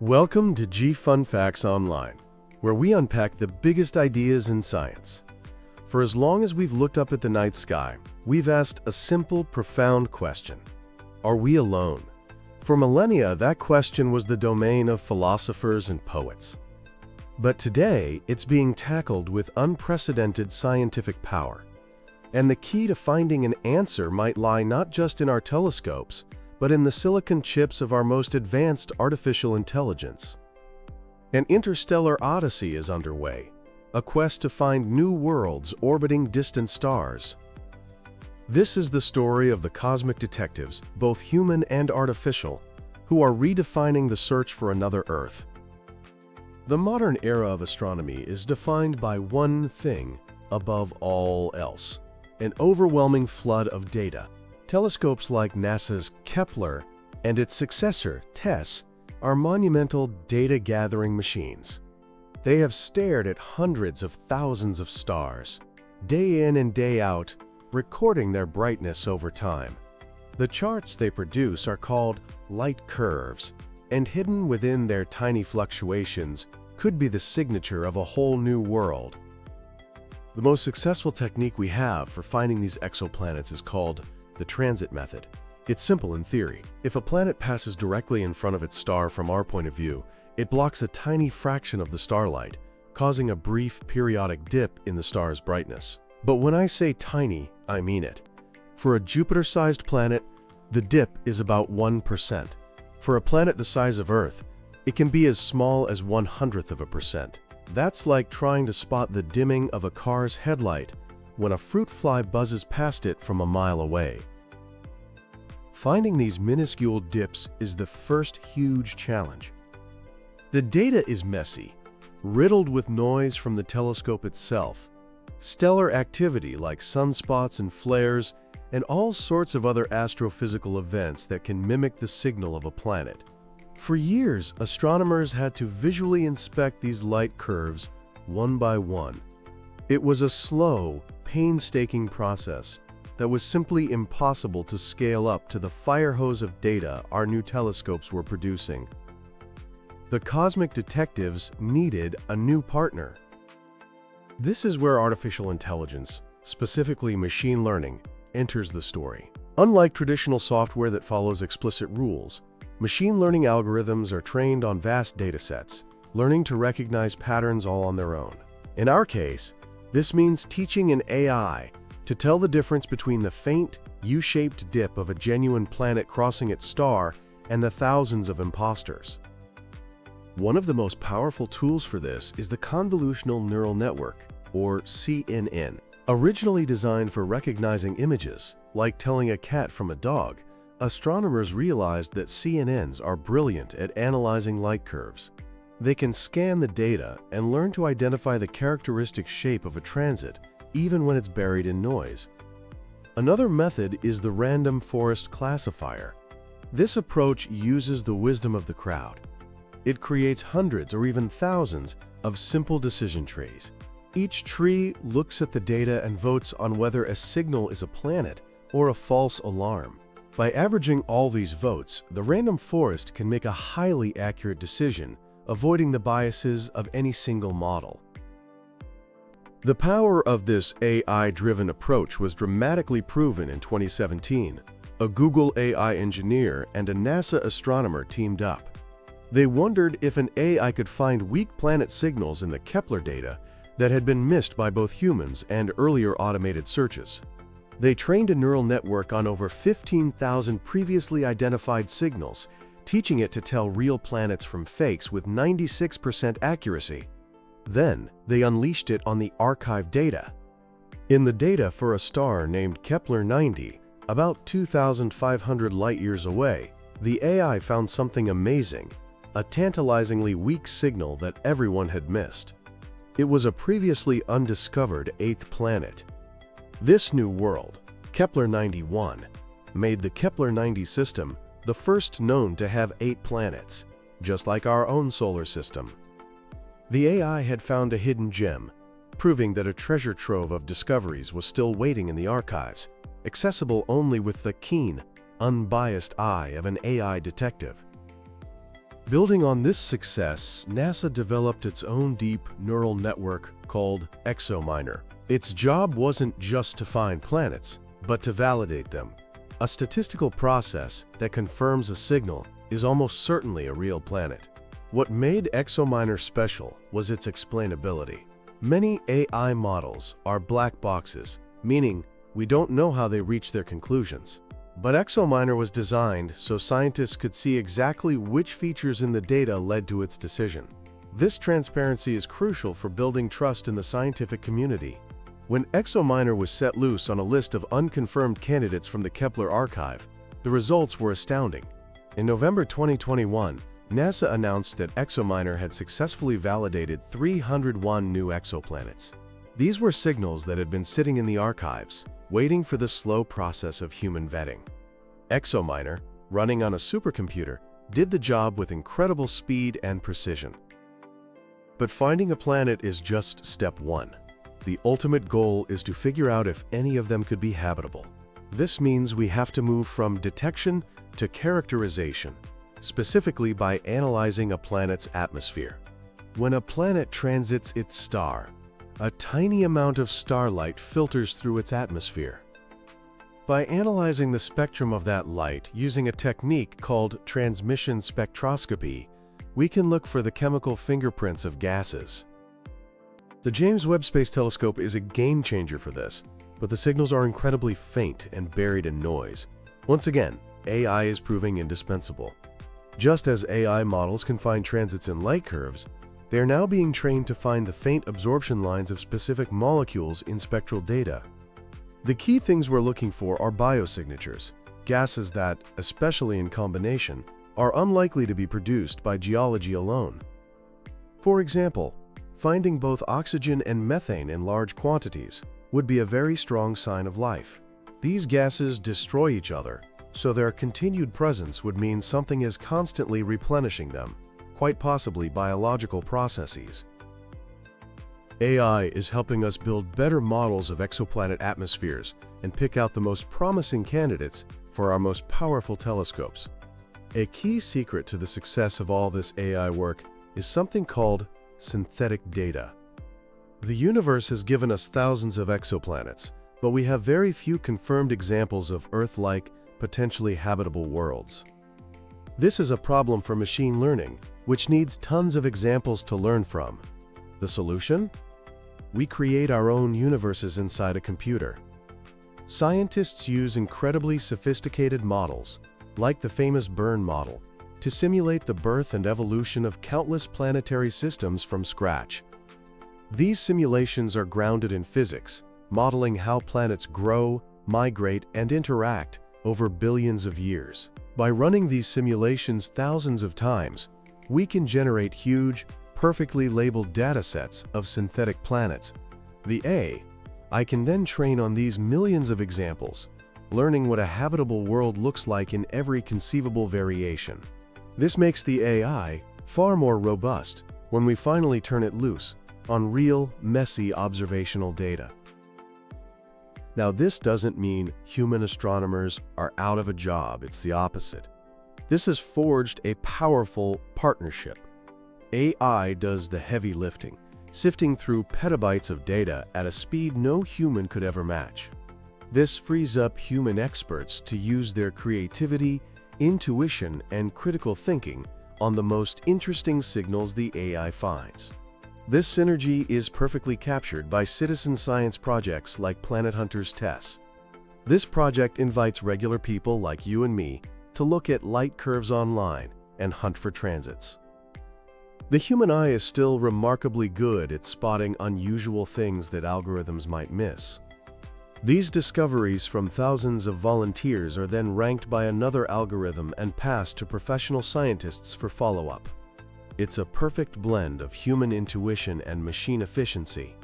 Welcome to G Fun Facts Online, where we unpack the biggest ideas in science. For as long as we've looked up at the night sky, we've asked a simple, profound question. Are we alone? For millennia, that question was the domain of philosophers and poets. But today, it's being tackled with unprecedented scientific power. And the key to finding an answer might lie not just in our telescopes, but in the silicon chips of our most advanced artificial intelligence. An interstellar odyssey is underway, a quest to find new worlds orbiting distant stars. This is the story of the cosmic detectives, both human and artificial, who are redefining the search for another Earth. The modern era of astronomy is defined by one thing above all else: an overwhelming flood of data. Telescopes like NASA's Kepler and its successor, TESS, are monumental data-gathering machines. They have stared at hundreds of thousands of stars, day in and day out, recording their brightness over time. The charts they produce are called light curves, and hidden within their tiny fluctuations could be the signature of a whole new world. The most successful technique we have for finding these exoplanets is called the transit method. It's simple in theory. If a planet passes directly in front of its star from our point of view, it blocks a tiny fraction of the starlight, causing a brief periodic dip in the star's brightness. But when I say tiny, I mean it. For a Jupiter-sized planet, the dip is about 1%. For a planet the size of Earth, it can be as small as 1/100%. That's like trying to spot the dimming of a car's headlight when a fruit fly buzzes past it from a mile away. Finding these minuscule dips is the first huge challenge. The data is messy, riddled with noise from the telescope itself, stellar activity like sunspots and flares, and all sorts of other astrophysical events that can mimic the signal of a planet. For years, astronomers had to visually inspect these light curves one by one. It was a slow, painstaking process that was simply impossible to scale up to the fire hose of data our new telescopes were producing. The cosmic detectives needed a new partner. This is where artificial intelligence, specifically machine learning, enters the story. Unlike traditional software that follows explicit rules, machine learning algorithms are trained on vast datasets, learning to recognize patterns all on their own. In our case, this means teaching an AI to tell the difference between the faint, U-shaped dip of a genuine planet crossing its star and the thousands of imposters. One of the most powerful tools for this is the convolutional neural network, or CNN. Originally designed for recognizing images, like telling a cat from a dog, astronomers realized that CNNs are brilliant at analyzing light curves. They can scan the data and learn to identify the characteristic shape of a transit, even when it's buried in noise. Another method is the random forest classifier. This approach uses the wisdom of the crowd. It creates hundreds or even thousands of simple decision trees. Each tree looks at the data and votes on whether a signal is a planet or a false alarm. By averaging all these votes, the random forest can make a highly accurate decision, avoiding the biases of any single model. The power of this AI-driven approach was dramatically proven in 2017. A Google AI engineer and a NASA astronomer teamed up. They wondered if an AI could find weak planet signals in the Kepler data that had been missed by both humans and earlier automated searches. They trained a neural network on over 15,000 previously identified signals, teaching it to tell real planets from fakes with 96% accuracy. Then, they unleashed it on the archived data. In the data for a star named Kepler 90, about 2,500 light-years away, the AI found something amazing, a tantalizingly weak signal that everyone had missed. It was a previously undiscovered eighth planet. This new world, Kepler 91, made the Kepler 90 system the first known to have 8 planets, just like our own solar system. The AI had found a hidden gem, proving that a treasure trove of discoveries was still waiting in the archives, accessible only with the keen, unbiased eye of an AI detective. Building on this success, NASA developed its own deep neural network called ExoMiner. Its job wasn't just to find planets, but to validate them. A statistical process that confirms a signal is almost certainly a real planet. What made ExoMiner special was its explainability. Many AI models are black boxes, meaning we don't know how they reach their conclusions. But ExoMiner was designed so scientists could see exactly which features in the data led to its decision. This transparency is crucial for building trust in the scientific community. When ExoMiner was set loose on a list of unconfirmed candidates from the Kepler archive, the results were astounding. In November 2021, NASA announced that ExoMiner had successfully validated 301 new exoplanets. These were signals that had been sitting in the archives, waiting for the slow process of human vetting. ExoMiner, running on a supercomputer, did the job with incredible speed and precision. But finding a planet is just step one. The ultimate goal is to figure out if any of them could be habitable. This means we have to move from detection to characterization, specifically by analyzing a planet's atmosphere. When a planet transits its star, a tiny amount of starlight filters through its atmosphere. By analyzing the spectrum of that light using a technique called transmission spectroscopy, we can look for the chemical fingerprints of gases. The James Webb Space Telescope is a game changer for this, but the signals are incredibly faint and buried in noise. Once again, AI is proving indispensable. Just as AI models can find transits in light curves, they are now being trained to find the faint absorption lines of specific molecules in spectral data. The key things we're looking for are biosignatures, gases that, especially in combination, are unlikely to be produced by geology alone. For example, finding both oxygen and methane in large quantities would be a very strong sign of life. These gases destroy each other, so their continued presence would mean something is constantly replenishing them, quite possibly biological processes. AI is helping us build better models of exoplanet atmospheres and pick out the most promising candidates for our most powerful telescopes. A key secret to the success of all this AI work is something called synthetic data. The universe has given us thousands of exoplanets, but we have very few confirmed examples of Earth-like, potentially habitable worlds. This is a problem for machine learning, which needs tons of examples to learn from. The solution? We create our own universes inside a computer. Scientists use incredibly sophisticated models, like the famous Burn model, to simulate the birth and evolution of countless planetary systems from scratch. These simulations are grounded in physics, modeling how planets grow, migrate, and interact over billions of years. By running these simulations thousands of times, we can generate huge, perfectly labeled datasets of synthetic planets. The AI can then train on these millions of examples, learning what a habitable world looks like in every conceivable variation. This makes the AI far more robust when we finally turn it loose on real, messy observational data. Now, this doesn't mean human astronomers are out of a job. It's the opposite. This has forged a powerful partnership. AI does the heavy lifting, sifting through petabytes of data at a speed no human could ever match. This frees up human experts to use their creativity, intuition, and critical thinking on the most interesting signals the AI finds. This synergy is perfectly captured by citizen science projects like Planet Hunter's TESS. This project invites regular people like you and me to look at light curves online and hunt for transits. The human eye is still remarkably good at spotting unusual things that algorithms might miss. These discoveries from thousands of volunteers are then ranked by another algorithm and passed to professional scientists for follow-up. It's a perfect blend of human intuition and machine efficiency.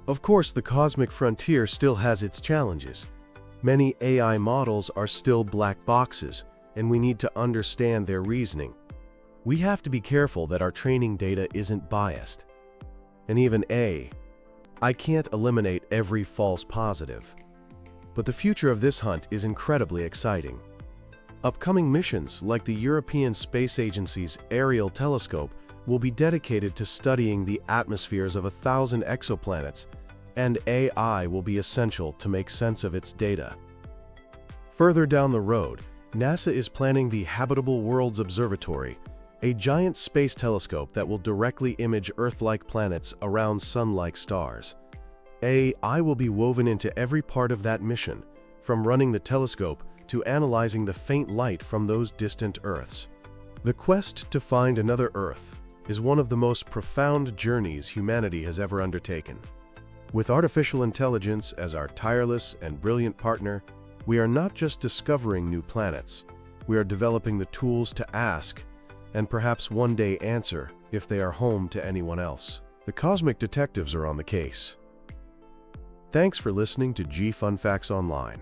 Of course, the cosmic frontier still has its challenges. Many AI models are still black boxes, and we need to understand their reasoning. We have to be careful that our training data isn't biased. And even I can't eliminate every false positive. But the future of this hunt is incredibly exciting. Upcoming missions, like the European Space Agency's Ariel telescope, will be dedicated to studying the atmospheres of 1,000 exoplanets, and AI will be essential to make sense of its data. Further down the road, NASA is planning the Habitable Worlds Observatory, a giant space telescope that will directly image Earth-like planets around Sun-like stars. AI will be woven into every part of that mission, from running the telescope to analyzing the faint light from those distant Earths. The quest to find another Earth is one of the most profound journeys humanity has ever undertaken. With artificial intelligence as our tireless and brilliant partner, we are not just discovering new planets, we are developing the tools to ask, and perhaps one day answer, if they are home to anyone else. The cosmic detectives are on the case. Thanks for listening to G Fun Facts Online.